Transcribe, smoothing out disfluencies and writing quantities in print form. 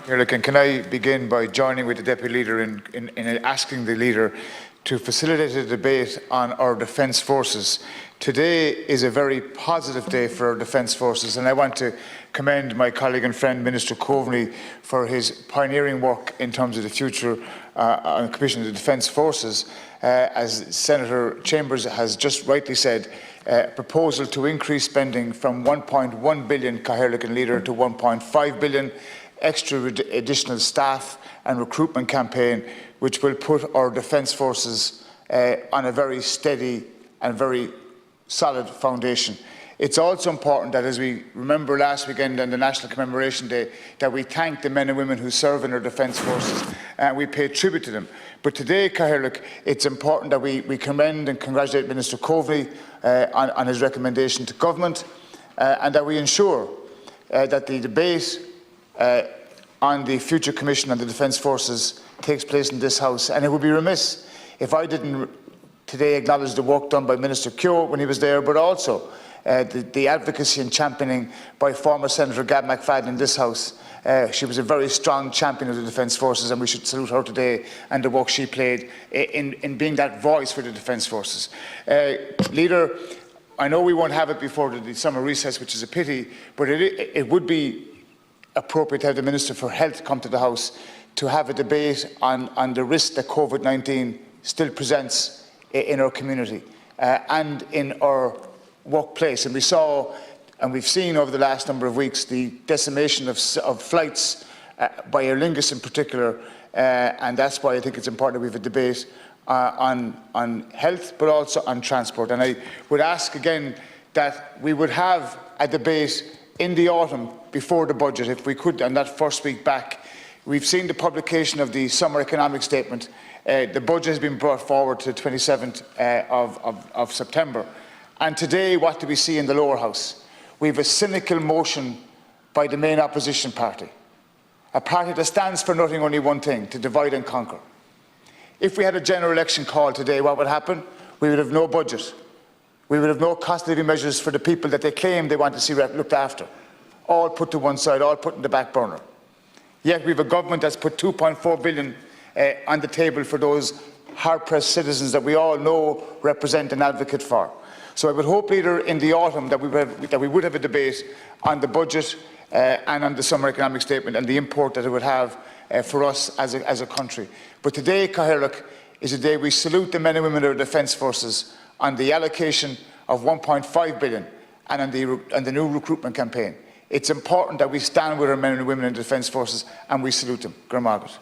And can I begin by joining with the Deputy Leader in asking the Leader to facilitate a debate on our Defence Forces. Today is a very positive day for our Defence Forces, and I want to commend my colleague and friend Minister Coveney for his pioneering work in terms of the future on the Commission of the Defence Forces. As Senator Chambers has just rightly said, proposal to increase spending from 1.1 billion Cathaoirleach and Leader to 1.5 billion, extra additional staff and recruitment campaign, which will put our Defence Forces on a very steady and very solid foundation. It's also important that, as we remember last weekend on the National Commemoration Day, that we thank the men and women who serve in our Defence Forces and we pay tribute to them. But today, Cathaoirleach, it's important that we commend and congratulate Minister Coveney on his recommendation to Government and that we ensure that the debate on the future Commission on the Defence Forces takes place in this House. And it would be remiss if I didn't today acknowledge the work done by Minister Keogh when he was there, but also the advocacy and championing by former Senator Gab McFadden in this House. She was a very strong champion of the Defence Forces, and we should salute her today and the work she played in being that voice for the Defence Forces. Leader, I know we won't have it before the summer recess, which is a pity, but it would be appropriate to have the Minister for Health come to the House to have a debate on the risk that COVID-19 still presents in our community and in our workplace. And we saw and we've seen over the last number of weeks the decimation of flights by Aer Lingus in particular, and that's why I think it's important that we have a debate on health but also on transport. And I would ask again that we would have a debate in the autumn before the budget, if we could, on that first week back. We've seen the publication of the summer economic statement. The budget has been brought forward to the 27th of September. And today, what do we see in the lower house? We have a cynical motion by the main opposition party, a party that stands for nothing, only one thing: to divide and conquer. If we had a general election call today, what would happen? We would have no budget. We would have no cost of living measures for the people that they claim they want to see looked after. All put to one side, all put in the back burner. Yet we have a government that's put 2.4 billion on the table for those hard-pressed citizens that we all know represent and advocate for. So I would hope, Leader, in the autumn that we would have a debate on the budget and on the summer economic statement and the import that it would have for us as a country. But today, Cathaoirleach, is a day we salute the men and women of our Defence Forces on the allocation of 1.5 billion and on the new recruitment campaign. It's important that we stand with our men and women in the Defence Forces and we salute them. Gur Margaret.